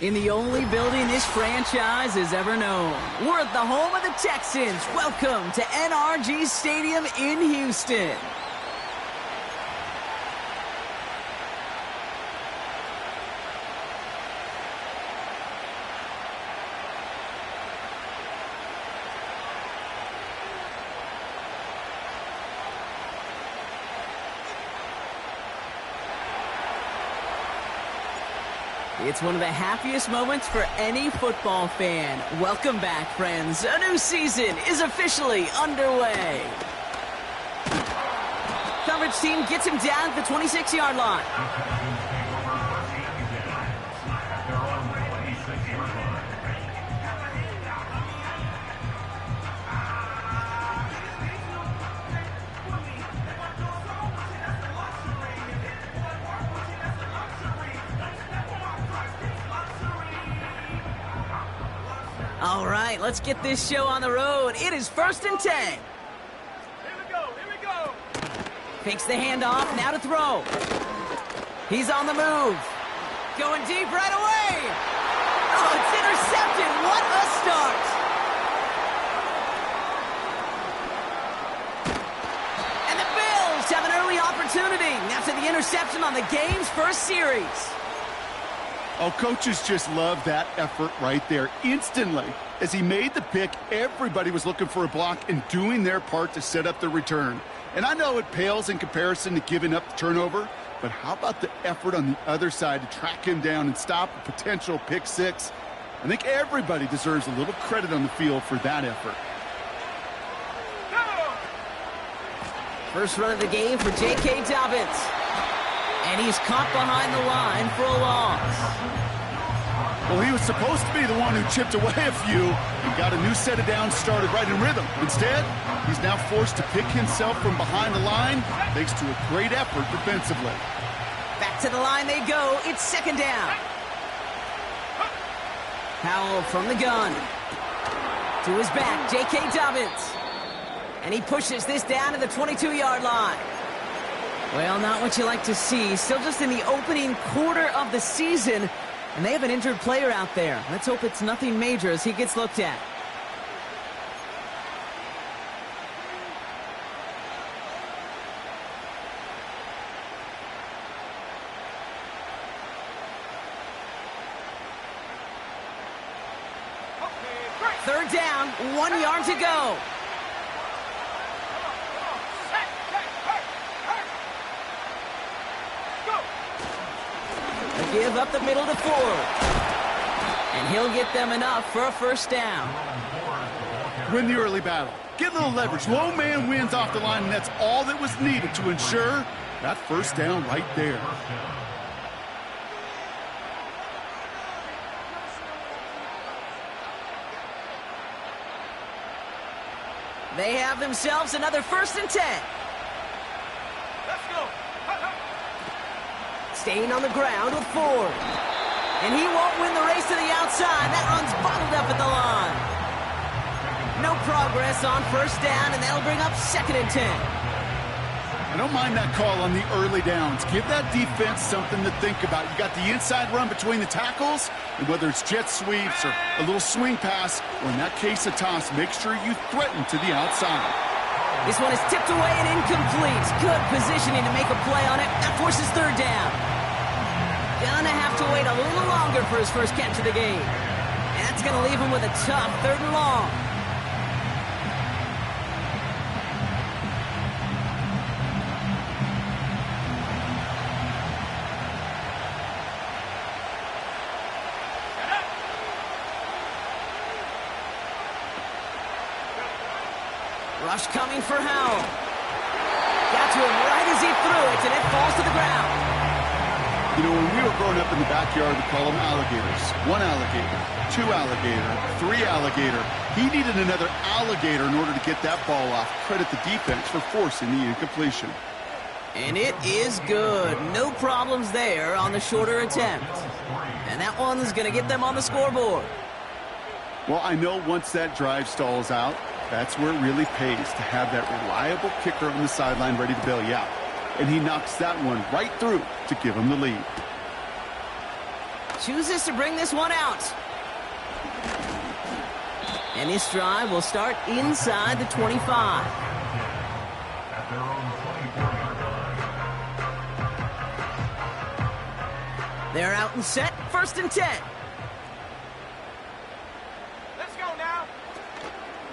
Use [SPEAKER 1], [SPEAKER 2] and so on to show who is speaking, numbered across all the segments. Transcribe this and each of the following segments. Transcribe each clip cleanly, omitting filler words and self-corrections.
[SPEAKER 1] In the only building this franchise has ever known. We're at the home of the Texans. Welcome to NRG Stadium in Houston. It's one of the happiest moments for any football fan. Welcome back, friends. A new season is officially underway. Coverage team gets him down at the 26-yard line. All right, let's get this show on the road. It is 1st and 10.
[SPEAKER 2] Here we go.
[SPEAKER 1] Fakes the handoff, now to throw. He's on the move. Going deep right away. Oh, it's intercepted. What a start. And the Bills have an early opportunity after the interception on the game's first series.
[SPEAKER 3] Oh, coaches just love that effort right there. Instantly, as he made the pick, everybody was looking for a block and doing their part to set up the return. And I know it pales in comparison to giving up the turnover, but how about the effort on the other side to track him down and stop a potential pick six? I think everybody deserves a little credit on the field for that effort.
[SPEAKER 1] First run of the game for J.K. Dobbins. And he's caught behind the line for a loss.
[SPEAKER 3] Well, he was supposed to be the one who chipped away a few and got a new set of downs started right in rhythm. Instead, he's now forced to pick himself from behind the line thanks to a great effort defensively.
[SPEAKER 1] Back to the line they go. It's 2nd down. Howell from the gun. To his back, J.K. Dobbins. And he pushes this down to the 22-yard line. Well, not what you like to see. Still just in the opening quarter of the season, and they have an injured player out there. Let's hope it's nothing major as he gets looked at. Third down, 1 yard to go. Give up the middle to Ford. And he'll get them enough for a first down.
[SPEAKER 3] Win the early battle. Get a little leverage. Low man wins off the line, and that's all that was needed to ensure that first down right there.
[SPEAKER 1] They have themselves another 1st and 10.
[SPEAKER 2] Let's go.
[SPEAKER 1] Staying on the ground with Ford. And he won't win the race to the outside. That run's bottled up at the line. No progress on first down, and that'll bring up 2nd and 10.
[SPEAKER 3] I don't mind that call on the early downs. Give that defense something to think about. You got the inside run between the tackles, and whether it's jet sweeps or a little swing pass, or in that case a toss, make sure you threaten to the outside.
[SPEAKER 1] This one is tipped away and incomplete. Good positioning to make a play on it. That forces 3rd down. Gonna have to wait a little longer for his first catch of the game. And that's gonna leave him with a tough 3rd and long. Rush coming for Howell. Got to him right as he threw it, and it falls to the ground.
[SPEAKER 3] You know, when we were growing up in the backyard, we call them alligators. 1 alligator, 2 alligator, 3 alligator. He needed another alligator in order to get that ball off. Credit the defense for forcing the incompletion.
[SPEAKER 1] And it is good. No problems there on the shorter attempt. And that one's going to get them on the scoreboard.
[SPEAKER 3] Well, I know once that drive stalls out, that's where it really pays to have that reliable kicker on the sideline ready to bail you out. And he knocks that one right through to give him the lead.
[SPEAKER 1] Chooses to bring this one out. And this drive will start inside the 25. They're out and set, 1st and 10.
[SPEAKER 2] Let's go now.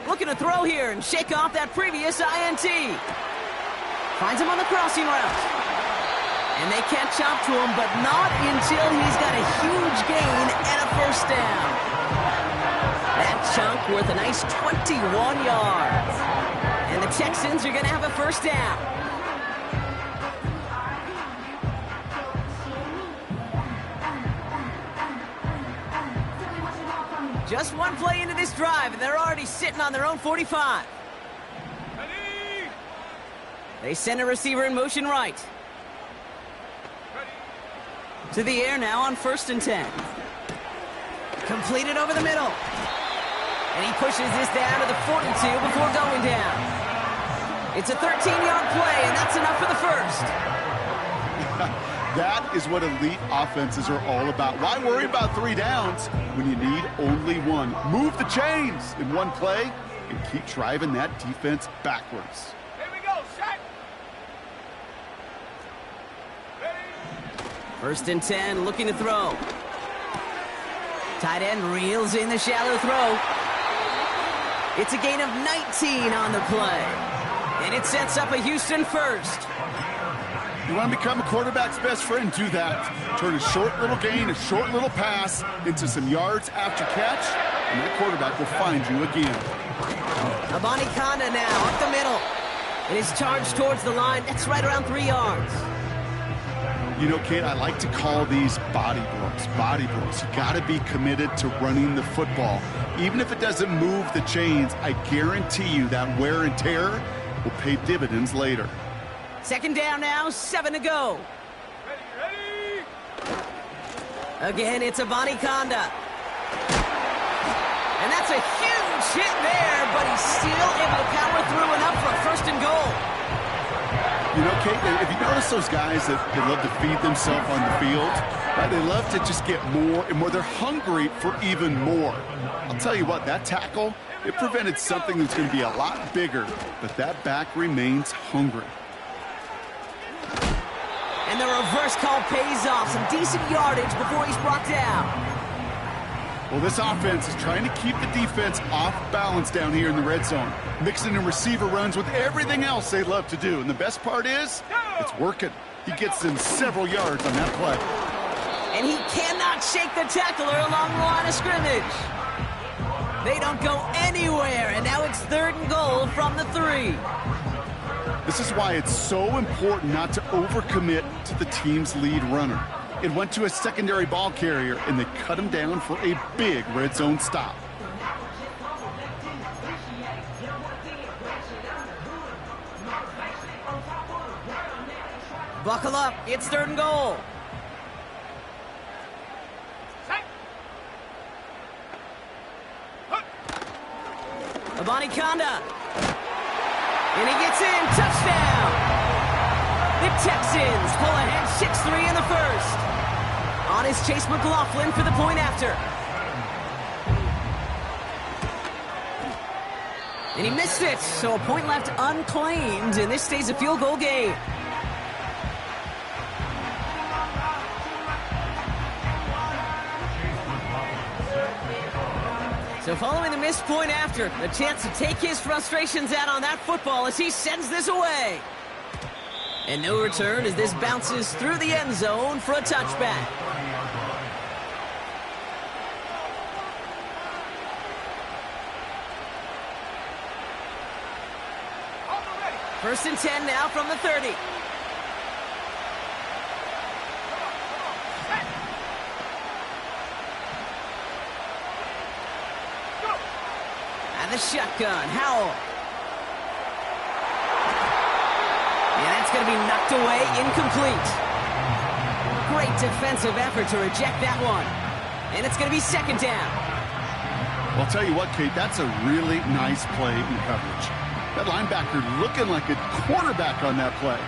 [SPEAKER 1] Looking to throw here and shake off that previous INT. Finds him on the crossing route. And they catch up to him, but not until he's got a huge gain and a 1st down. That chunk worth a nice 21 yards. And the Texans are going to have a 1st down. Just one play into this drive, and they're already sitting on their own 45.
[SPEAKER 2] Ready.
[SPEAKER 1] They send a receiver in motion right. To the air now on 1st and 10. Completed over the middle. And he pushes this down to the 42 before going down. It's a 13-yard play, and that's enough for the 1st.
[SPEAKER 3] That is what elite offenses are all about. Why worry about 3 downs when you need only 1? Move the chains in one play and keep driving that defense backwards.
[SPEAKER 2] Here we go. Set. Ready.
[SPEAKER 1] 1st and 10, looking to throw. Tight end reels in the shallow throw. It's a gain of 19 on the play. And it sets up a Houston 1st.
[SPEAKER 3] You want to become a quarterback's best friend, do that. Turn a short little gain, a short little pass into some yards after catch, and that quarterback will find you again.
[SPEAKER 1] Abanikanda now up the middle. And his charge towards the line, that's right around 3 yards.
[SPEAKER 3] You know, Kate, I like to call these body blows. Body blows. You got to be committed to running the football. Even if it doesn't move the chains, I guarantee you that wear and tear will pay dividends later.
[SPEAKER 1] 2nd down now, 7 to go.
[SPEAKER 2] Ready.
[SPEAKER 1] Again, it's Abanikanda. And that's a huge hit there, but he's still able to power through enough for a 1st and goal.
[SPEAKER 3] You know, Kate, if you notice those guys that they love to feed themselves on the field, right? They love to just get more and more. They're hungry for even more. I'll tell you what, that tackle, it prevented something that's going to be a lot bigger, but that back remains hungry.
[SPEAKER 1] And the reverse call pays off. Some decent yardage before he's brought down.
[SPEAKER 3] Well, this offense is trying to keep the defense off balance down here in the red zone, mixing in receiver runs with everything else they love to do. And the best part is, it's working. He gets them several yards on that play.
[SPEAKER 1] And he cannot shake the tackler along the line of scrimmage. They don't go anywhere, and now it's 3rd and goal from the 3.
[SPEAKER 3] This is why it's so important not to overcommit to the team's lead runner. It went to a secondary ball carrier, and they cut him down for a big red zone stop.
[SPEAKER 1] Buckle up, it's 3rd and goal.
[SPEAKER 2] Set.
[SPEAKER 1] Abanikanda. And he gets in, touchdown. The Texans pull ahead 6-3 in the 1st. On is Chase McLaughlin for the point after. And he missed it, so a point left unclaimed, and this stays a field goal game. So following the missed point after, a chance to take his frustrations out on that football as he sends this away. And no return as this bounces through the end zone for a touchback.
[SPEAKER 2] Ready.
[SPEAKER 1] 1st and 10 now from the 30. And the shotgun, Howell. And that's going to be knocked away, incomplete. Great defensive effort to reject that one. And it's going to be 2nd down.
[SPEAKER 3] Well, I'll tell you what, Kate, that's a really nice play in coverage. That linebacker looking like a quarterback on that play.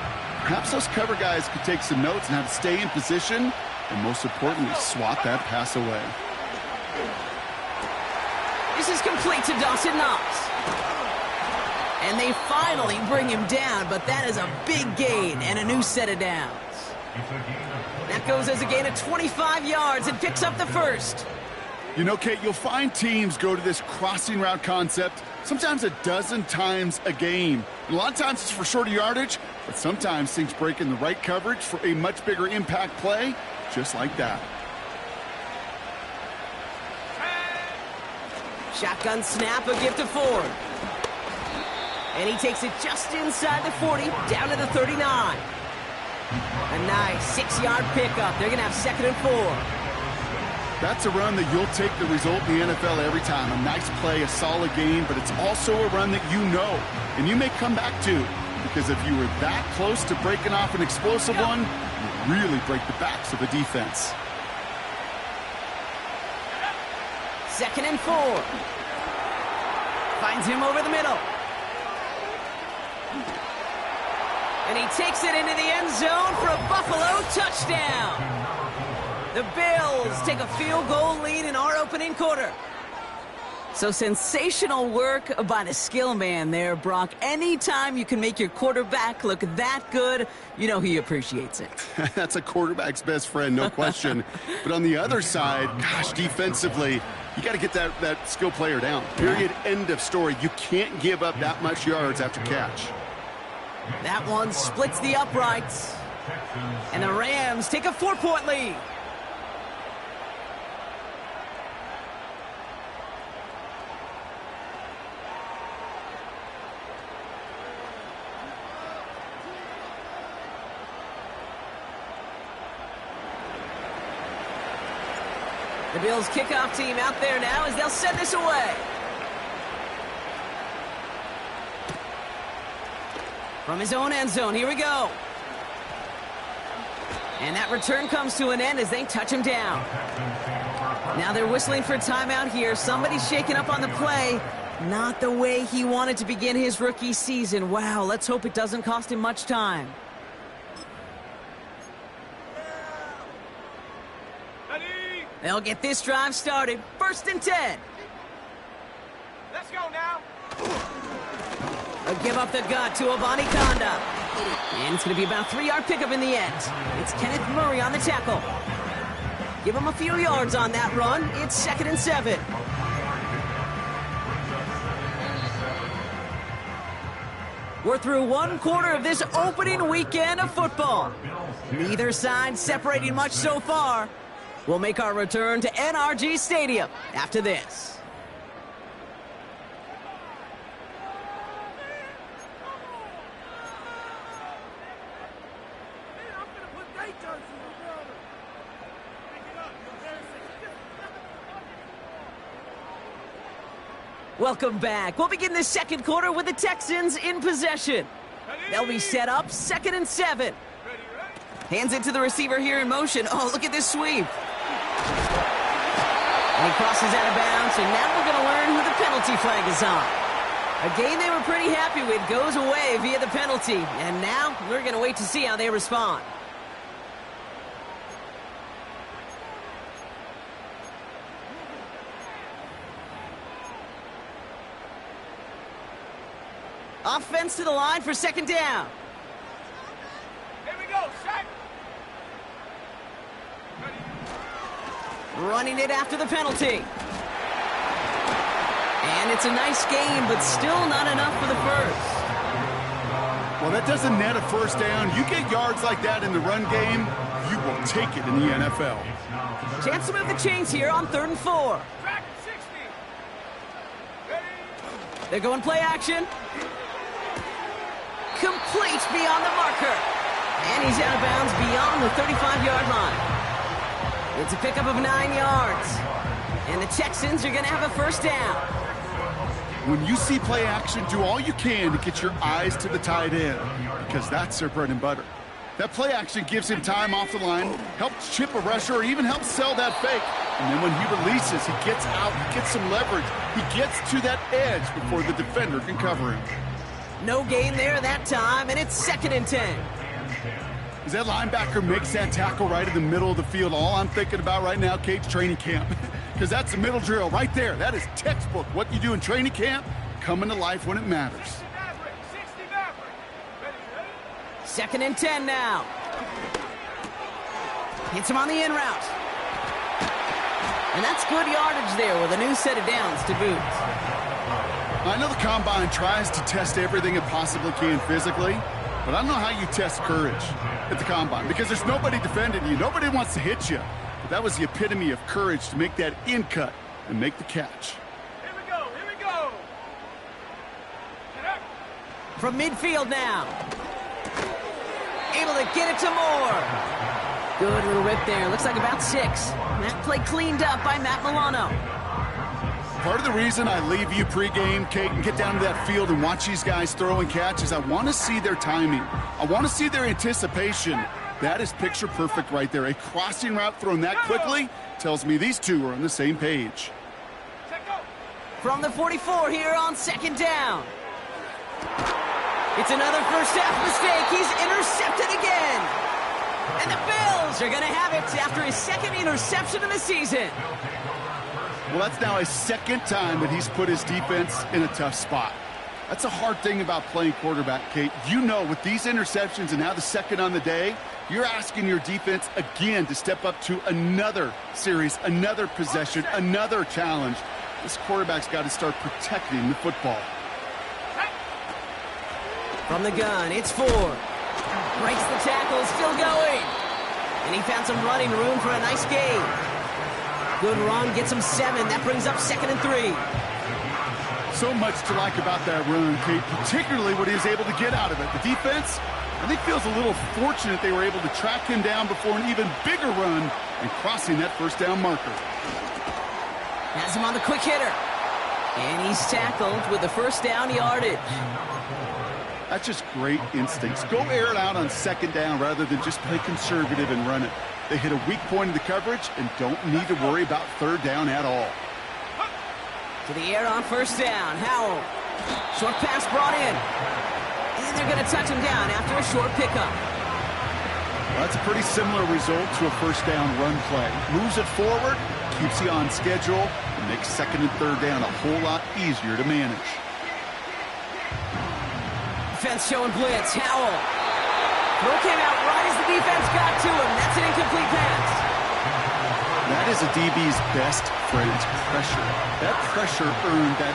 [SPEAKER 3] Perhaps those cover guys could take some notes on how to stay in position and most importantly, swat that pass away.
[SPEAKER 1] This is complete to Dawson Knox. And they finally bring him down, but that is a big gain and a new set of downs. That goes as a gain of 25 yards and picks up the first.
[SPEAKER 3] You know, Kate, you'll find teams go to this crossing route concept sometimes a dozen times a game. And a lot of times it's for shorter yardage, but sometimes things break in the right coverage for a much bigger impact play, just like that.
[SPEAKER 1] Shotgun snap, a gift to Ford. And he takes it just inside the 40, down to the 39. A nice 6-yard pickup. They're going to have 2nd and 4.
[SPEAKER 3] That's a run that you'll take the result in the NFL every time. A nice play, a solid game, but it's also a run that you know, and you may come back to, because if you were that close to breaking off an explosive one, you really break the backs of the defense.
[SPEAKER 1] 2nd and 4. Finds him over the middle. And he takes it into the end zone for a Buffalo touchdown. The Bills take a field goal lead in our opening quarter. So sensational work by the skill man there, Brock. Anytime you can make your quarterback look that good, you know he appreciates it.
[SPEAKER 3] That's a quarterback's best friend, no question. But on the other side, gosh, defensively, you got to get that skill player down. Period, end of story. You can't give up that much yards after catch.
[SPEAKER 1] That one splits the uprights. And the Rams take a 4-point lead. The Bills kickoff team out there now as they'll send this away. From his own end zone, here we go. And that return comes to an end as they touch him down. Now they're whistling for a timeout here. Somebody's shaking up on the play. Not the way he wanted to begin his rookie season. Wow, let's hope it doesn't cost him much time. They'll get this drive started. 1st and 10.
[SPEAKER 2] Let's go now.
[SPEAKER 1] They'll give up the gut to Abanikanda. And it's going to be about a 3-yard pickup in the end. It's Kenneth Murray on the tackle. Give him a few yards on that run. It's 2nd and 7. We're through 1 quarter of this opening weekend of football. Neither side separating much so far. We'll make our return to NRG Stadium after this. Welcome back. We'll begin the 2nd quarter with the Texans in possession. They'll be set up 2nd and 7. Hands it to the receiver here in motion. Oh, look at this sweep. And he crosses out of bounds, and now we're going to learn who the penalty flag is on. A game they were pretty happy with goes away via the penalty, and now we're going to wait to see how they respond. Offense to the line for 2nd down.
[SPEAKER 2] Here we go, Shaq.
[SPEAKER 1] Running it after the penalty. And it's a nice game, but still not enough for the first.
[SPEAKER 3] Well, that doesn't net a 1st down. You get yards like that in the run game, you will take it in the NFL.
[SPEAKER 1] Chance to move the chains here on 3rd and 4.
[SPEAKER 2] Track 60. Ready.
[SPEAKER 1] They're going play action. Complete beyond the marker. And he's out of bounds beyond the 35-yard line. It's a pickup of 9 yards. And the Texans are going to have a 1st down.
[SPEAKER 3] When you see play action, do all you can to get your eyes to the tight end, because that's their bread and butter. That play action gives him time off the line, helps chip a rusher, or even helps sell that fake. And then when he releases, he gets out, he gets some leverage. He gets to that edge before the defender can cover him.
[SPEAKER 1] No gain there that time, and it's 2nd and 10.
[SPEAKER 3] As that linebacker makes that tackle right in the middle of the field, all I'm thinking about right now, Kate's training camp. Because that's the middle drill right there. That is textbook. What you do in training camp, coming to life when it matters.
[SPEAKER 2] 60 Maverick. Ready?
[SPEAKER 1] 2nd and 10 now. Hits him on the in route. And that's good yardage there with a new set of downs to boot.
[SPEAKER 3] I know the Combine tries to test everything it possibly can physically, but I don't know how you test courage at the Combine because there's nobody defending you. Nobody wants to hit you. But that was the epitome of courage to make that in cut and make the catch.
[SPEAKER 2] Here we go. Here we go. Get up.
[SPEAKER 1] From midfield now. Able to get it to Moore. Good little rip there. Looks like about 6. That play cleaned up by Matt Milano.
[SPEAKER 3] Part of the reason I leave you pregame, Kate, and get down to that field and watch these guys throw and catch is I want to see their timing. I want to see their anticipation. That is picture perfect right there. A crossing route thrown that quickly tells me these two are on the same page.
[SPEAKER 1] From the 44 here on 2nd down. It's another first half mistake. He's intercepted again. And the Bills are going to have it after his 2nd interception of the season.
[SPEAKER 3] Well, that's now his 2nd time that he's put his defense in a tough spot. That's a hard thing about playing quarterback, Kate. You know, with these interceptions and now the 2nd on the day, you're asking your defense again to step up to another series, another possession, another challenge. This quarterback's got to start protecting the football.
[SPEAKER 1] From the gun, it's 4. Breaks the tackle, still going. And he found some running room for a nice gain. Good run, gets him 7. That brings up 2nd and 3.
[SPEAKER 3] So much to like about that run, Kate, particularly what he was able to get out of it. The defense, I think, feels a little fortunate they were able to track him down before an even bigger run and crossing that first down marker.
[SPEAKER 1] Has him on the quick hitter. And he's tackled with the first down yardage.
[SPEAKER 3] That's just great instincts. Go air it out on 2nd down rather than just play conservative and run it. They hit a weak point in the coverage and don't need to worry about 3rd down at all.
[SPEAKER 1] To the air on 1st down. Howell. Short pass brought in. And they're going to touch him down after a short pickup.
[SPEAKER 3] Well, that's a pretty similar result to a 1st down run play. Moves it forward, keeps you on schedule, and makes 2nd and 3rd down a whole lot easier to manage.
[SPEAKER 1] Defense showing blitz. Howell. Throw came out right as the defense got to him. That's an incomplete pass.
[SPEAKER 3] That is a DB's best friend, pressure. That pressure earned that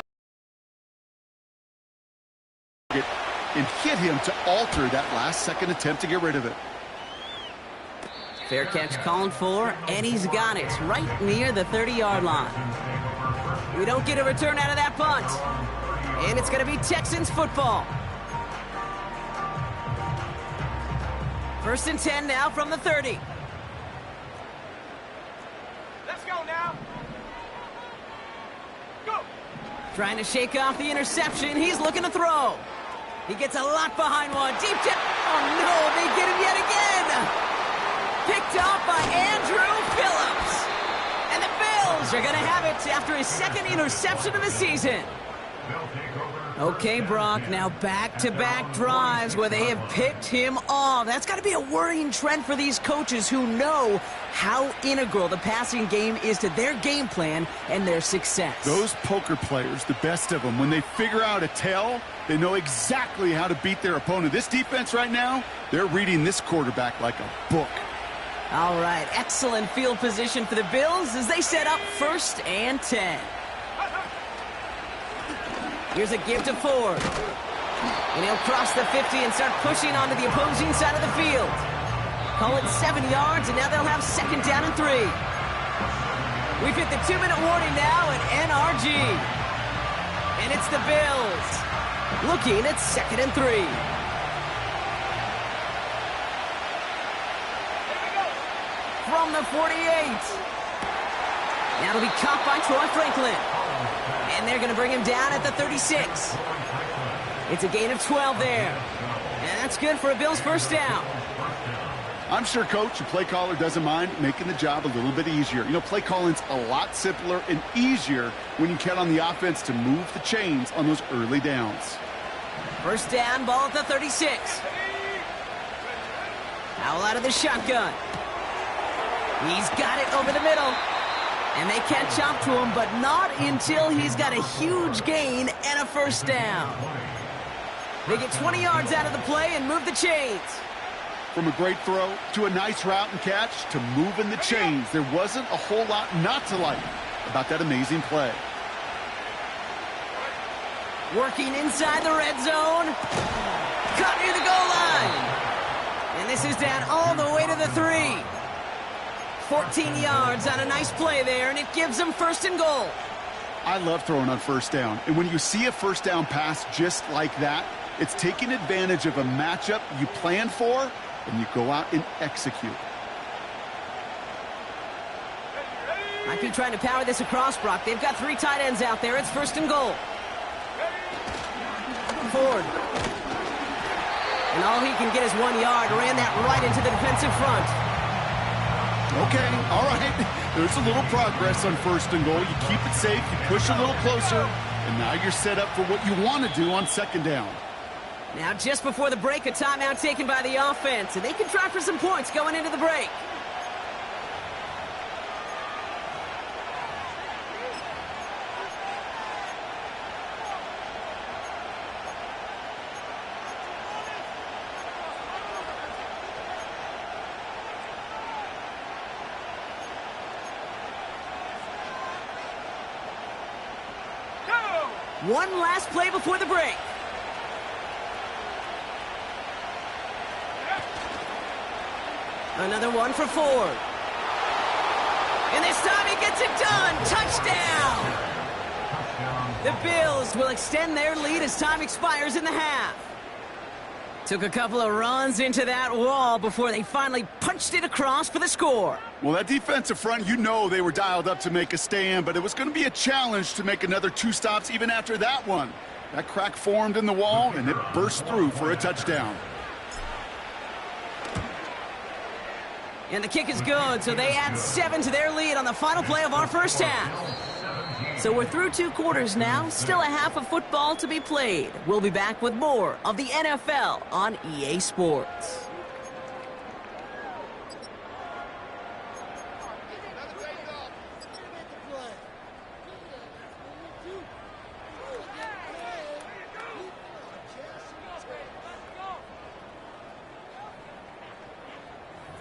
[SPEAKER 3] and hit him to alter that last 2nd attempt to get rid of it.
[SPEAKER 1] Fair catch called for, and he's got it right near the 30-yard line. We don't get a return out of that punt. And it's going to be Texans football. 1st and 10 now from the 30.
[SPEAKER 2] Let's go now. Go.
[SPEAKER 1] Trying to shake off the interception. He's looking to throw. He gets a lot behind one. Deep tip. Oh, no, they get him yet again. Picked off by Andrew Phillips. And the Bills are going to have it after his 2nd interception of the season. Okay, Brock, now back-to-back drives where they have picked him off. That's got to be a worrying trend for these coaches who know how integral the passing game is to their game plan and their success.
[SPEAKER 3] Those poker players, the best of them, when they figure out a tell, they know exactly how to beat their opponent. This defense right now, they're reading this quarterback like a book.
[SPEAKER 1] All right, excellent field position for the Bills as they set up 1st and 10. Here's a give to Ford. And he'll cross the 50 and start pushing onto the opposing side of the field. Call it 7 yards, and now they'll have 2nd down and 3. We've hit the 2-minute warning now at NRG. And it's the Bills looking at 2nd and 3. From the 48. Now it'll be caught by Troy Franklin. And they're going to bring him down at the 36. It's a gain of 12 there. And that's good for a Bills 1st down.
[SPEAKER 3] I'm sure Coach, your play caller, doesn't mind making the job a little bit easier. You know, play calling's a lot simpler and easier when you count on the offense to move the chains on those early downs.
[SPEAKER 1] 1st down, ball at the 36. Powell out of the shotgun. He's got it over the middle. And they catch up to him, but not until he's got a huge gain and a first down. They get 20 yards out of the play and move the chains.
[SPEAKER 3] From a great throw to a nice route and catch to moving the chains, there wasn't a whole lot not to like about that amazing play.
[SPEAKER 1] Working inside the red zone. Caught near the goal line. And this is down all the way to the 3. 14 yards on a nice play there, and it gives them first and goal.
[SPEAKER 3] I love throwing on first down. And when you see a first down pass just like that, it's taking advantage of a matchup you plan for, and you go out and execute.
[SPEAKER 1] Might be trying to power this across, Brock. They've got 3 tight ends out there. It's first and goal. Ford. And all he can get is 1 yard. Ran that right into the defensive front.
[SPEAKER 3] Okay, all right. There's a little progress on first and goal. You keep it safe, you push a little closer, and now you're set up for what you want to do on second down.
[SPEAKER 1] Now, just before the break, a timeout taken by the offense, and they can try for some points going into the break. One last play before the break. Another one for Ford. And this time he gets it done. Touchdown! The Bills will extend their lead as time expires in the half. Took a couple of runs into that wall before they finally punched it across for the score.
[SPEAKER 3] Well, that defensive front, you know they were dialed up to make a stand, but it was going to be a challenge to make another 2 stops even after that one. That crack formed in the wall, and it burst through for a touchdown.
[SPEAKER 1] And the kick is good, so they add 7 to their lead on the final play of our first half. So we're through 2 quarters now, still a half of football to be played. We'll be back with more of the NFL on EA Sports.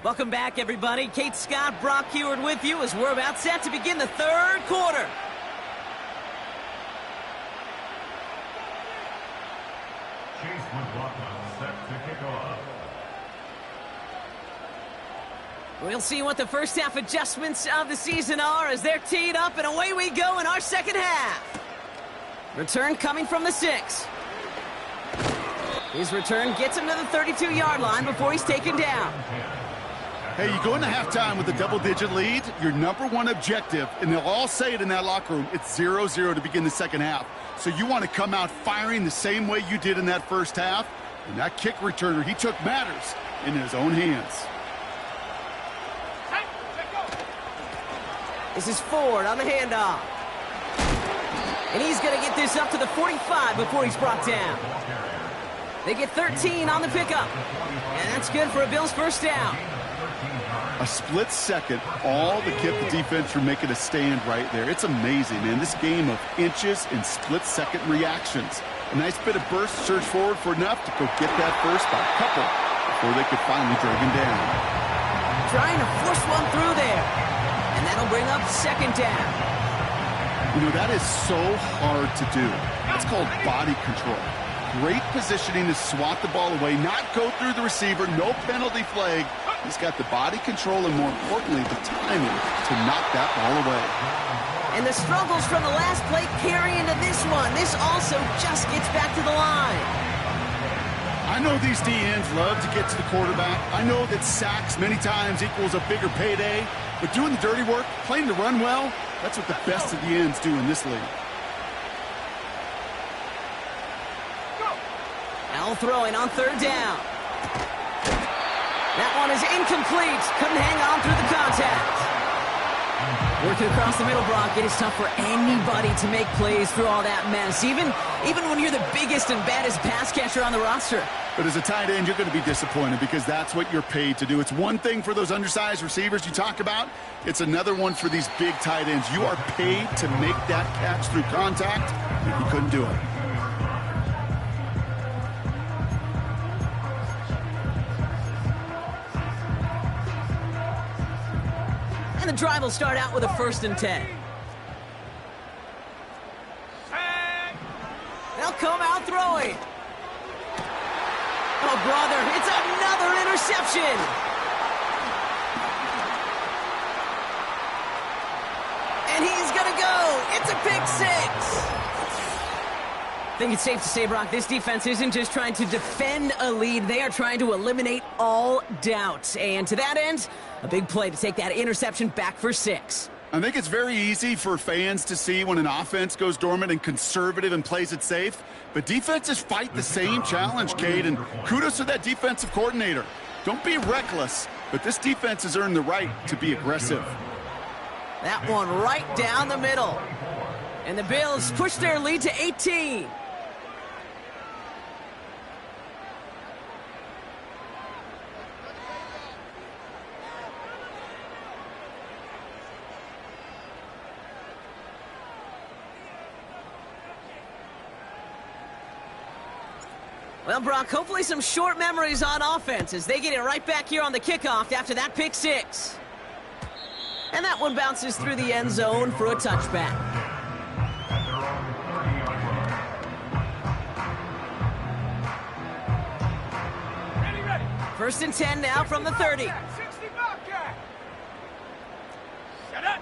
[SPEAKER 1] Welcome back, everybody. Kate Scott, Brock Heward with you as we're about set to begin the 3rd quarter. We'll see what the first half adjustments of the season are as they're teed up, and away we go in our second half. Return coming from the 6. His return gets him to the 32-yard line before he's taken down.
[SPEAKER 3] Hey, you go into halftime with a double-digit lead, your number one objective, and they'll all say it in that locker room, it's 0-0 to begin the second half. So you want to come out firing the same way you did in that first half, and that kick returner, he took matters in his own hands.
[SPEAKER 1] This is Ford on the handoff. And he's going to get this up to the 45 before he's brought down. They get 13 on the pickup. And that's good for a Bills first down.
[SPEAKER 3] A split second, all to keep the defense from making a stand right there. It's amazing, man. This game of inches and split-second reactions. A nice bit of burst, surge forward for enough to go get that first by a couple before they could finally drag him down.
[SPEAKER 1] Trying to force one through there. And that'll bring up second down.
[SPEAKER 3] You know, that is so hard to do. That's called body control. Great positioning to swat the ball away, not go through the receiver, no penalty flag. He's got the body control and, more importantly, the timing to knock that ball away.
[SPEAKER 1] And the struggles from the last play carry into this one. This also just gets back to the line.
[SPEAKER 3] I know these DNs love to get to the quarterback. I know that sacks many times equals a bigger payday. But doing the dirty work, playing to run well, that's what the best of the ends do in this league.
[SPEAKER 1] Now throwing on third down. That one is incomplete. Couldn't hang on through the contact. Working across the middle, Brock, it is tough for anybody to make plays through all that mess, even when you're the biggest and baddest pass catcher on the roster.
[SPEAKER 3] But as a tight end, you're going to be disappointed because that's what you're paid to do. It's one thing for those undersized receivers you talk about. It's another one for these big tight ends. You are paid to make that catch through contact, and you couldn't do it.
[SPEAKER 1] And the drive will start out with a 1st and 10. They'll come out throwing. Oh, brother, it's another interception. And he's going to go. It's a pick 6. I think it's safe to say, Brock, this defense isn't just trying to defend a lead. They are trying to eliminate all doubt. And to that end, a big play to take that interception back for 6.
[SPEAKER 3] I think it's very easy for fans to see when an offense goes dormant and conservative and plays it safe. But defenses fight the same challenge, Cade, and kudos to that defensive coordinator. Don't be reckless, but this defense has earned the right to be aggressive.
[SPEAKER 1] That one right down the middle. And the Bills push their lead to 18. Well, Brock, hopefully some short memories on offense as they get it right back here on the kickoff after that pick 6. And that one bounces through the end zone for a touchback.
[SPEAKER 2] Ready.
[SPEAKER 1] 1st and 10 now from the 30.
[SPEAKER 2] 60 Bobcat. Set up.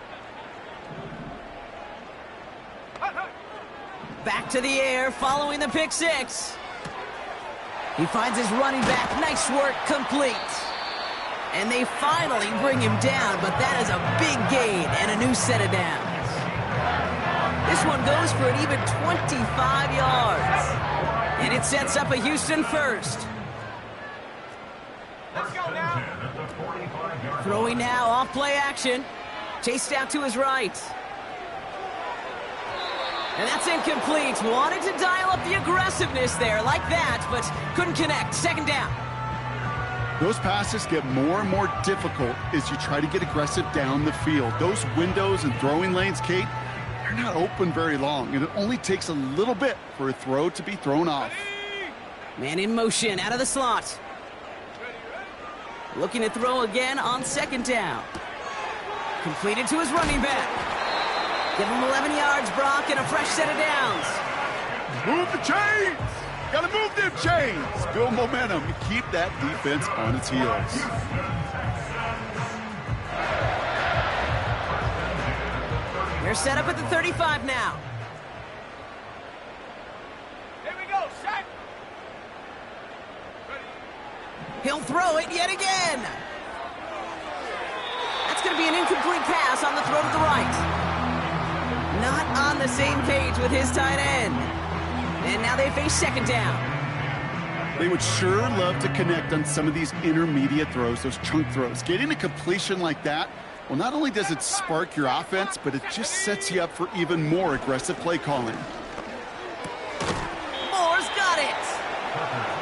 [SPEAKER 1] Back to the air following the pick 6. He finds his running back. Nice work, complete. And they finally bring him down, but that is a big gain and a new set of downs. This one goes for an even 25 yards. And it sets up a Houston 1st.
[SPEAKER 2] Let's go now.
[SPEAKER 1] Throwing now, off play action. Chased out to his right. And that's incomplete. Wanted to dial up the aggressiveness there like that, but couldn't connect. 2nd down.
[SPEAKER 3] Those passes get more and more difficult as you try to get aggressive down the field. Those windows and throwing lanes, Kate, they're not open very long, and it only takes a little bit for a throw to be thrown off.
[SPEAKER 1] Man in motion out of the slot. Looking to throw again on 2nd down. Completed to his running back. Give him 11 yards, Brock, and a fresh set of downs.
[SPEAKER 3] Move the chains! Gotta move them chains! Build momentum. Keep that defense on its heels.
[SPEAKER 1] They're set up at the 35 now.
[SPEAKER 2] Here we go, set.
[SPEAKER 1] He'll throw it yet again. That's going to be an incomplete pass on the throw to the right. Not on the same page with his tight end. And now they face 2nd down.
[SPEAKER 3] They would sure love to connect on some of these intermediate throws, those chunk throws. Getting a completion like that, well, not only does it spark your offense, but it just sets you up for even more aggressive play calling.
[SPEAKER 1] Moore's got it.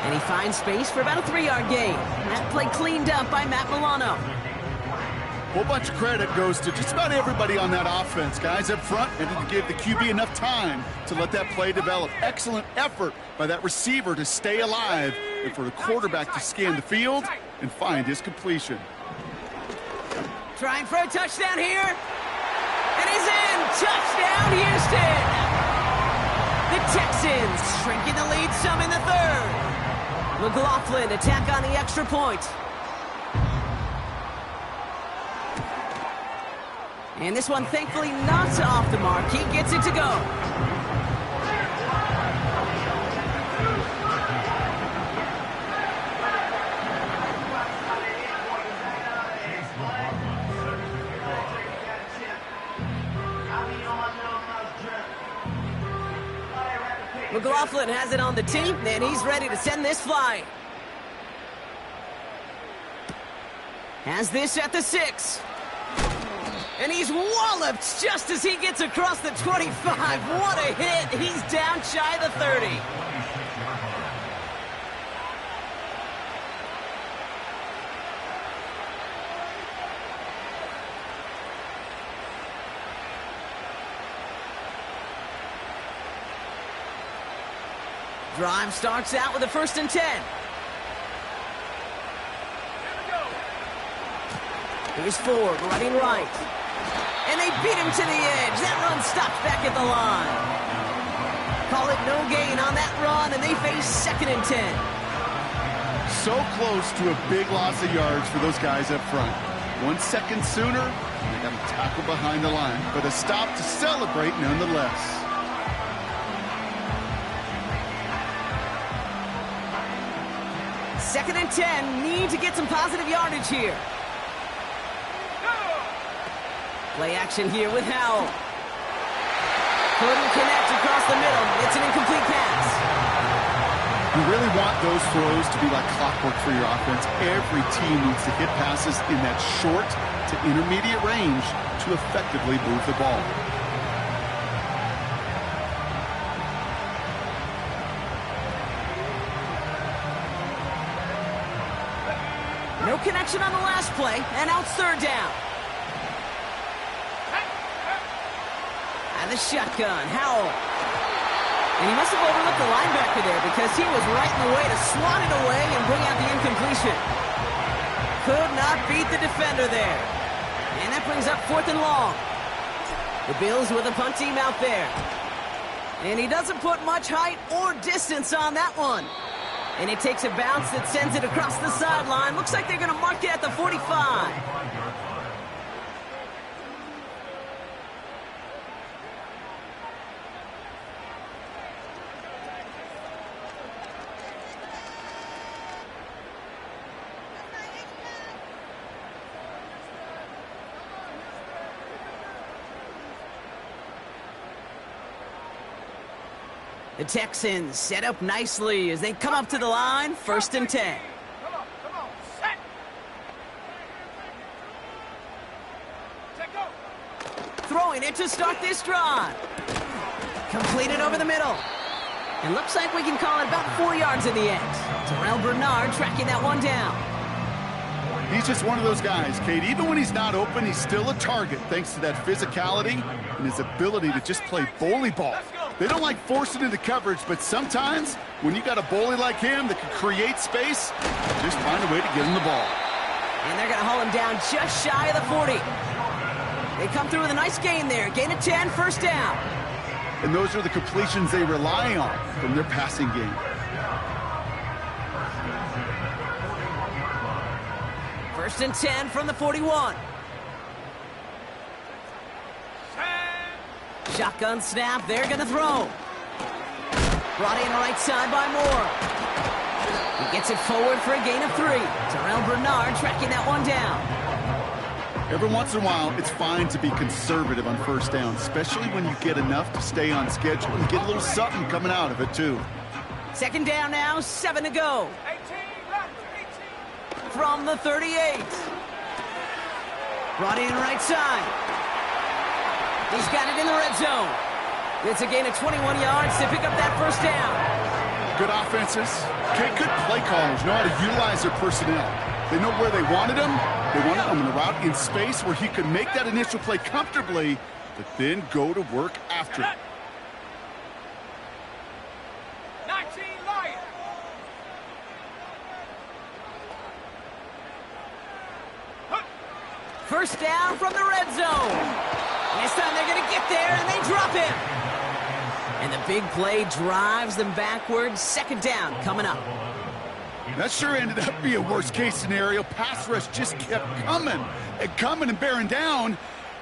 [SPEAKER 1] And he finds space for about a 3-yard gain. That play cleaned up by Matt Milano.
[SPEAKER 3] Whole bunch of credit goes to just about everybody on that offense. Guys up front needed to give the QB enough time to let that play develop. Excellent effort by that receiver to stay alive and for the quarterback to scan the field and find his completion.
[SPEAKER 1] Trying for a touchdown here. And he's in. Touchdown, Houston. The Texans shrinking the lead some in the 3rd. McLaughlin attack on the extra point. And this one, thankfully, not off the mark. He gets it to go. McLaughlin has it on the tee, and he's ready to send this flying. Has this at the 6. And he's walloped just as he gets across the 25. What a hit. He's down shy of the 30. Drive starts out with a 1st and 10. Here's Ford running right. And they beat him to the edge. That run stops back at the line. Call it no gain on that run, and they face 2nd and 10.
[SPEAKER 3] So close to a big loss of yards for those guys up front. 1 second sooner, they got a tackle behind the line, but a stop to celebrate nonetheless.
[SPEAKER 1] 2nd and 10, need to get some positive yardage here. Play action here with Howell. Couldn't connect across the middle. It's an incomplete pass.
[SPEAKER 3] You really want those throws to be like clockwork for your offense. Every team needs to hit passes in that short to intermediate range to effectively move the ball.
[SPEAKER 1] No connection on the last play, and now it's 3rd down. And the shotgun, Howell. And he must have overlooked the linebacker there because he was right in the way to swat it away and bring out the incompletion. Could not beat the defender there. And that brings up 4th and long. The Bills with a punt team out there. And he doesn't put much height or distance on that one. And it takes a bounce that sends it across the sideline. Looks like they're going to mark it at the 45. The Texans set up nicely as they come up to the line, 1st and 10.
[SPEAKER 2] Come on, set. Set, go.
[SPEAKER 1] Throwing it to start this drive. Completed over the middle. And looks like we can call it about 4 yards in the end. Terrell Bernard tracking that one down.
[SPEAKER 3] He's just one of those guys, Kate. Even when he's not open, he's still a target thanks to that physicality and his ability to just play bully ball. They don't like forcing into coverage, but sometimes when you got a bully like him that can create space, just find a way to get him the ball.
[SPEAKER 1] And they're going to haul him down just shy of the 40. They come through with a nice gain there. Gain of 10, 1st down.
[SPEAKER 3] And those are the completions they rely on from their passing game.
[SPEAKER 1] First and 10 from the 41. Shotgun snap, they're going to throw. Brought in right side by Moore. He gets it forward for a gain of 3. Terrell Bernard tracking that one down.
[SPEAKER 3] Every once in a while, it's fine to be conservative on 1st down, especially when you get enough to stay on schedule and get a little something coming out of it, too.
[SPEAKER 1] 2nd down now, 7 to go.
[SPEAKER 2] 18 left, 18.
[SPEAKER 1] From the 38. Brought in right side. He's got it in the red zone. It's a gain of 21 yards to pick up that 1st down.
[SPEAKER 3] Good offenses. Okay, good play callers know how to utilize their personnel. They know where they wanted him. They wanted him in a route in space where he could make that initial play comfortably, but then go to work after it.
[SPEAKER 2] 19 Lions.
[SPEAKER 1] First down from the red zone. And this time they're going to get there, and they drop him. And the big play drives them backwards. 2nd down coming up.
[SPEAKER 3] That sure ended up being a worst-case scenario. Pass rush just kept coming and bearing down,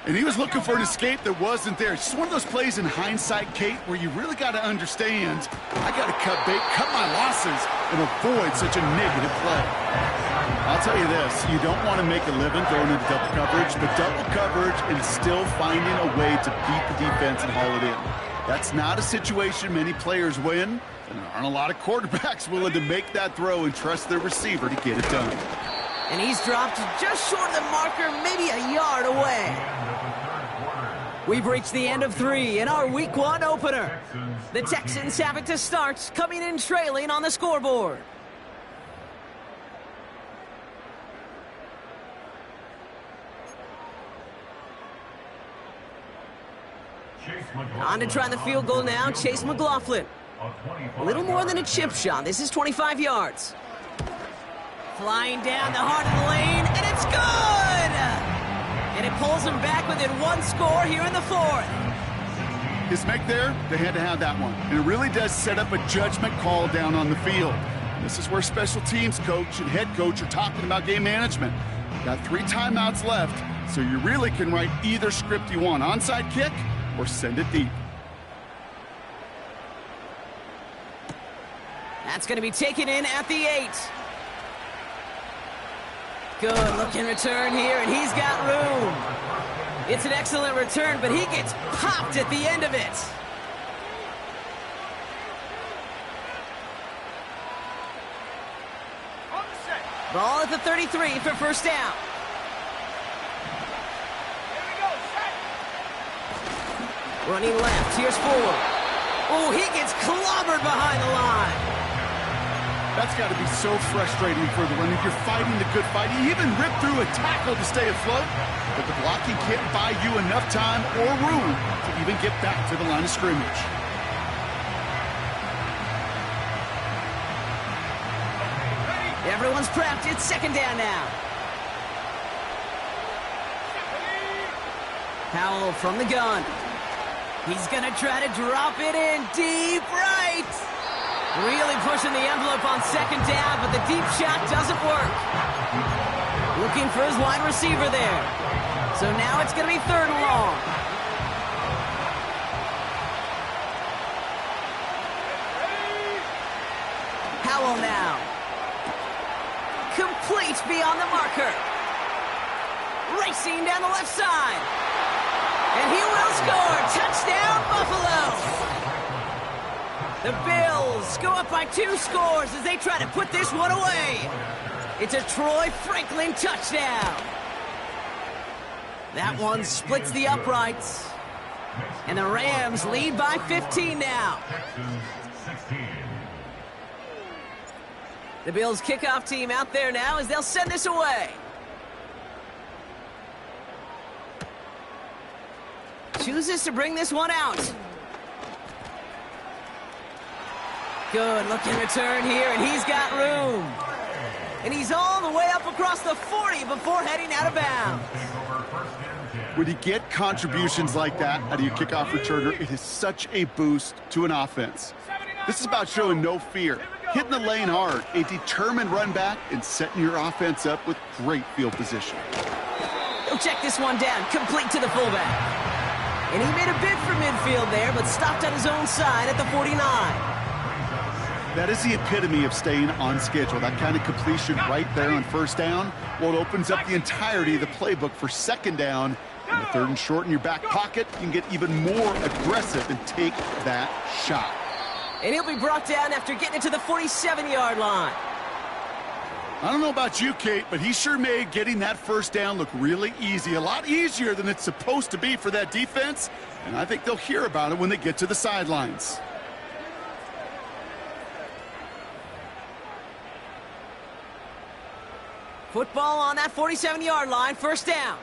[SPEAKER 3] and he was looking for an escape that wasn't there. It's just one of those plays in hindsight, Kate, where you really got to understand, I got to cut bait, cut my losses, and avoid such a negative play. I'll tell you this, you don't want to make a living throwing into double coverage, but double coverage and still finding a way to beat the defense and haul it in. That's not a situation many players win, and there aren't a lot of quarterbacks willing to make that throw and trust their receiver to get it done.
[SPEAKER 1] And he's dropped just short of the marker, maybe a yard away. We've reached the end of 3 in our Week 1 opener. The Texans have it to start, coming in trailing on the scoreboard. On to try the field goal now, Chase McLaughlin. A little more than a chip shot. This is 25 yards. Flying down the heart of the lane, and it's good! And it pulls him back within 1 score here in the 4th.
[SPEAKER 3] His make there, they had to have that one. And it really does set up a judgment call down on the field. This is where special teams coach and head coach are talking about game management. Got 3 timeouts left, so you really can write either script you want. Onside kick or send it deep.
[SPEAKER 1] That's going to be taken in at the 8. Good looking return here, and he's got room. It's an excellent return, but he gets popped at the end of it. Ball at the 33 for first down. Running left, here's Ford. Oh, he gets clobbered behind the line.
[SPEAKER 3] That's got to be so frustrating for the runner. You're fighting the good fight. He even ripped through a tackle to stay afloat, but the blocking can't buy you enough time or room to even get back to the line of scrimmage.
[SPEAKER 1] Everyone's prepped. It's second down now. Howell from the gun. He's going to try to drop it in deep right. Really pushing the envelope on second down, but the deep shot doesn't work. Looking for his wide receiver there. So now it's going to be 3rd and long. Howell now. Complete beyond the marker. Racing down the left side. And he will score. Touchdown, Buffalo. The Bills go up by 2 scores as they try to put this one away. It's a Troy Franklin touchdown. That one splits the uprights. And the Rams lead by 15 now. The Bills kickoff team out there now as they'll send this away. Chooses to bring this one out. Good looking return here, and he's got room. And he's all the way up across the 40 before heading out of bounds.
[SPEAKER 3] When you get contributions like that out of your kickoff returner, it is such a boost to an offense. This is about showing no fear, hitting the lane hard, a determined run back, and setting your offense up with great field position.
[SPEAKER 1] He'll check this one down, complete to the fullback. And he made a bid for midfield there, but stopped on his own side at the 49.
[SPEAKER 3] That is the epitome of staying on schedule. That kind of completion right there on first down. Well, it opens up the entirety of the playbook for second down. And the 3rd and short in your back pocket, you can get even more aggressive and take that shot.
[SPEAKER 1] And he'll be brought down after getting it to the 47-yard line.
[SPEAKER 3] I don't know about you, Kate, but he sure made getting that first down look really easy. A lot easier than it's supposed to be for that defense. And I think they'll hear about it when they get to the sidelines.
[SPEAKER 1] Football on that 47-yard line, first down.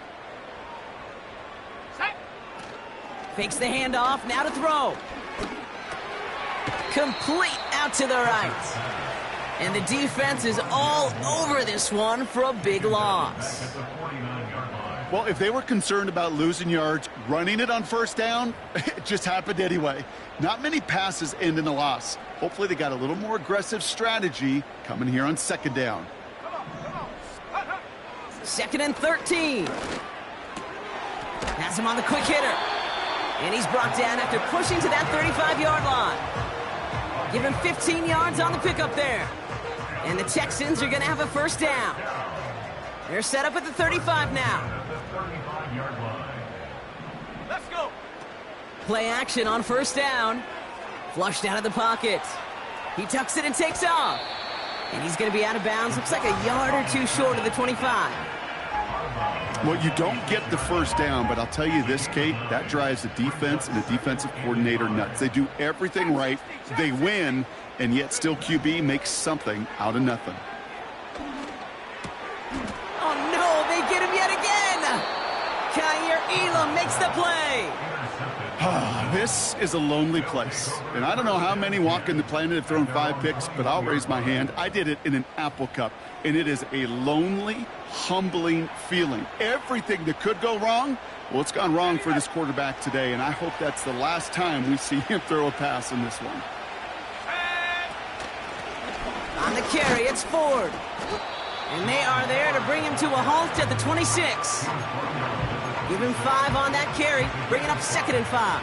[SPEAKER 1] Fakes the handoff, now to throw. Complete out to the right. And the defense is all over this one for a big loss.
[SPEAKER 3] Well, if they were concerned about losing yards, running it on first down, it just happened anyway. Not many passes end in a loss. Hopefully they got a little more aggressive strategy coming here on second down.
[SPEAKER 1] 2nd and 13. Has him on the quick hitter. And he's brought down after pushing to that 35-yard line. Give him 15 yards on the pickup there. And the Texans are going to have a first down. They're set up at the 35 now.
[SPEAKER 2] Let's go.
[SPEAKER 1] Play action on first down. Flushed out of the pocket. He tucks it and takes off. And he's going to be out of bounds. Looks like a yard or two short of the 25.
[SPEAKER 3] Well, you don't get the first down, but I'll tell you this, Kate, that drives the defense and the defensive coordinator nuts. They do everything right. They win, and yet still QB makes something out of nothing.
[SPEAKER 1] Oh, no, they get him yet again. Kaiir Elam makes the play.
[SPEAKER 3] This is a lonely place, and I don't know how many walking the planet have thrown 5 picks, but I'll raise my hand. I did it in an Apple Cup, and it is a lonely, humbling feeling. Everything that could go wrong, well, it's gone wrong for this quarterback today, and I hope that's the last time we see him throw a pass in this one.
[SPEAKER 1] On the carry, it's Ford. And they are there to bring him to a halt at the 26. Give him 5 on that carry, bringing up 2nd and 5.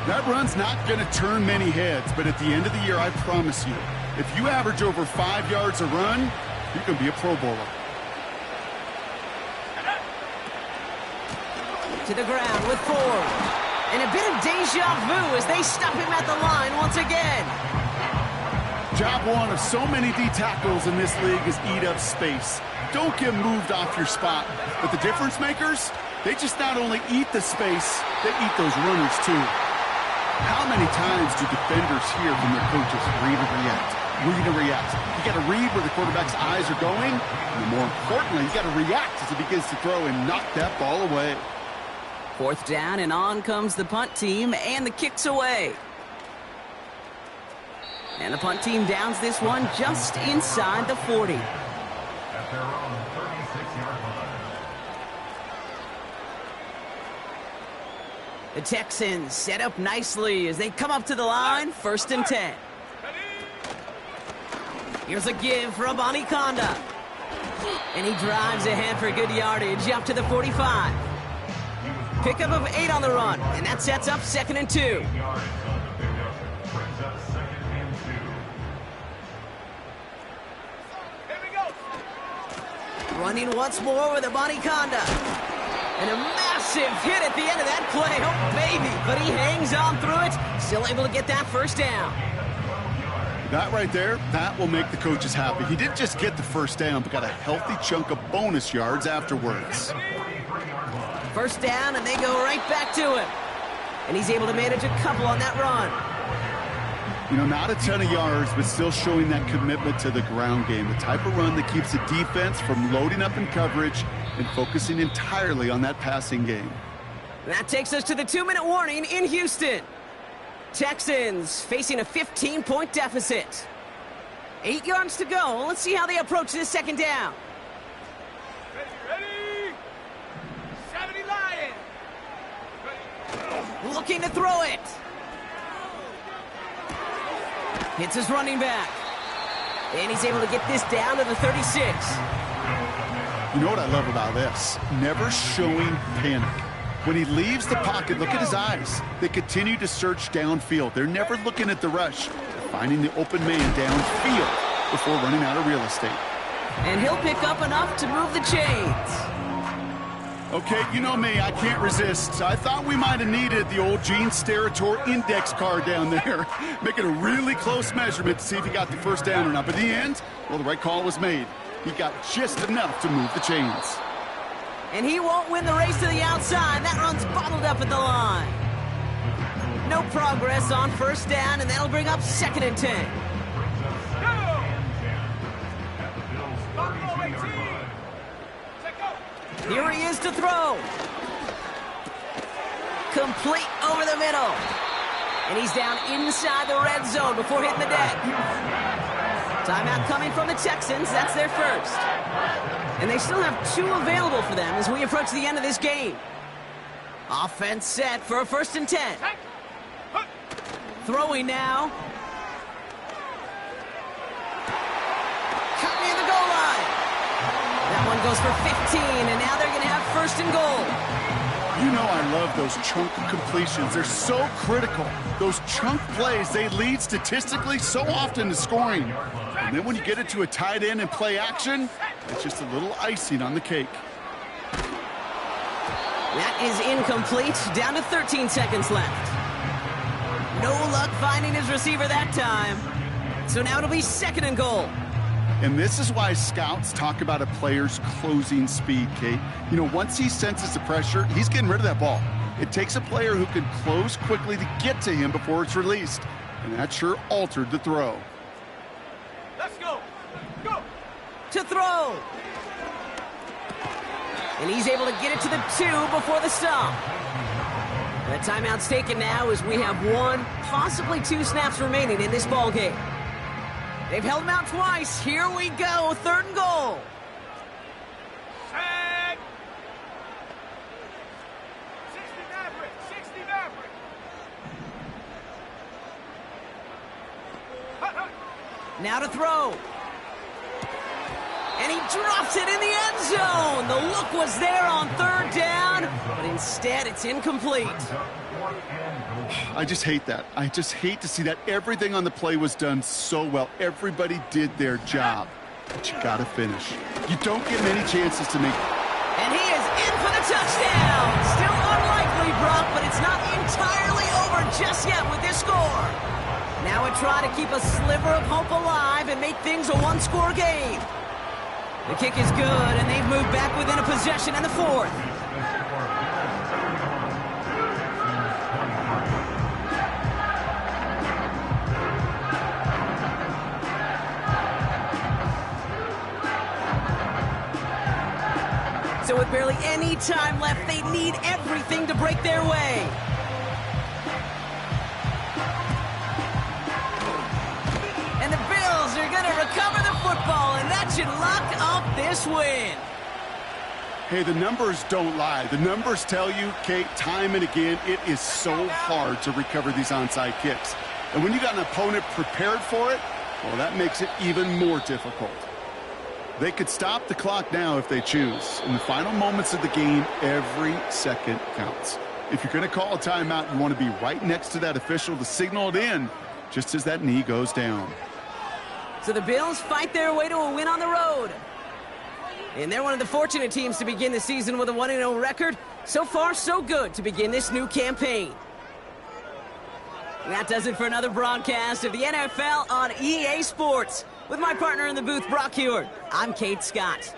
[SPEAKER 3] That run's not going to turn many heads, but at the end of the year, I promise you, if you average over 5 yards a run, you can be a Pro Bowler.
[SPEAKER 1] To the ground with Ford. And a bit of deja vu as they stop him at the line once again.
[SPEAKER 3] Job one of so many D tackles in this league is eat up space. Don't get moved off your spot. But the difference makers, they just not only eat the space, they eat those runners too. How many times do defenders hear from their coaches, read and react, read and react? You got to read where the quarterback's eyes are going, and more importantly, you got to react as he begins to throw and knock that ball away.
[SPEAKER 1] 4th down, and on comes the punt team, and the kick's away. And the punt team downs this one just inside the 40.
[SPEAKER 4] At their own 36-yard line.
[SPEAKER 1] The Texans set up nicely as they come up to the line, 1st and 10. Here's a give for Abanikanda. And he drives ahead for good yardage up to the 45. Pickup of 8 on the run, and that sets up 2nd and 2. Running once more with Abanikanda. And a massive hit at the end of that play. Oh, baby. But he hangs on through it. Still able to get that 1st down.
[SPEAKER 3] That right there, that will make the coaches happy. He didn't just get the 1st down, but got a healthy chunk of bonus yards afterwards.
[SPEAKER 1] 1st down, and they go right back to him. And he's able to manage a couple on that run.
[SPEAKER 3] You know, not a ton of yards, but still showing that commitment to the ground game. The type of run that keeps the defense from loading up in coverage and focusing entirely on that passing game.
[SPEAKER 1] That takes us to the 2-minute warning in Houston. Texans facing a 15-point deficit. 8 yards to go. Let's see how they approach this 2nd down.
[SPEAKER 2] Ready? 70 Lions.
[SPEAKER 1] Looking to throw it. Hits his running back. And he's able to get this down to the 36.
[SPEAKER 3] You know what I love about this? Never showing panic. When he leaves the pocket, look at his eyes. They continue to search downfield. They're never looking at the rush. They're finding the open man downfield before running out of real estate.
[SPEAKER 1] And he'll pick up enough to move the chains.
[SPEAKER 3] Okay, you know me, I can't resist. I thought we might have needed the old Gene Steratore index card down there. Making a really close measurement to see if he got the 1st down or not. But in the end, well, the right call was made. He got just enough to move the chains.
[SPEAKER 1] And he won't win the race to the outside. That run's bottled up at the line. No progress on 1st down, and that'll bring up 2nd and 10. Here he is to throw. Complete over the middle. And he's down inside the red zone before hitting the deck. Timeout coming from the Texans. That's their 1st. And they still have 2 available for them as we approach the end of this game. Offense set for a 1st and 10. Throwing now. Cut near the goal line. That one goes for 15, and now they're going to have 1st and goal.
[SPEAKER 3] You know I love those chunk completions. They're so critical. Those chunk plays, they lead statistically so often to scoring. And then when you get it to a tight end and play action, it's just a little icing on the cake.
[SPEAKER 1] That is incomplete. Down to 13 seconds left. No luck finding his receiver that time. So now it'll be 2nd and goal.
[SPEAKER 3] And this is why scouts talk about a player's closing speed, Kate. You know, once he senses the pressure, he's getting rid of that ball. It takes a player who can close quickly to get to him before it's released. And that sure altered the throw.
[SPEAKER 2] Let's go. Go.
[SPEAKER 1] To throw. And he's able to get it to the 2 before the stop. The timeout's taken now as we have 1, possibly 2 snaps remaining in this ball game. They've held him out twice. Here we go, 3rd and goal.
[SPEAKER 2] Set. 60 Maverick. 60 Maverick.
[SPEAKER 1] Now to throw. And he drops it in the end zone. The look was there on 3rd down, but instead it's incomplete.
[SPEAKER 3] I just hate that. I just hate to see that. Everything on the play was done so well. Everybody did their job. But you got to finish. You don't get many chances to make it.
[SPEAKER 1] And he is in for the touchdown. Still unlikely, Brock, but it's not entirely over just yet with this score. Now a try to keep a sliver of hope alive and make things a 1-score game. The kick is good, and they've moved back within a possession in the 4th. So with barely any time left, they need everything to break their way. And the Bills are going to recover the football, and that should lock up this win.
[SPEAKER 3] Hey, the numbers don't lie. The numbers tell you, Kate, time and again, it is so hard to recover these onside kicks. And when you got an opponent prepared for it, well, that makes it even more difficult. They could stop the clock now if they choose. In the final moments of the game, every second counts. If you're going to call a timeout, you want to be right next to that official to signal it in just as that knee goes down.
[SPEAKER 1] So the Bills fight their way to a win on the road. And they're one of the fortunate teams to begin the season with a 1-0 record. So far, so good to begin this new campaign. And that does it for another broadcast of the NFL on EA Sports. With my partner in the booth, Brock Hewitt, I'm Kate Scott.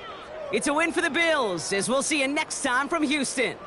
[SPEAKER 1] It's a win for the Bills, as we'll see you next time from Houston.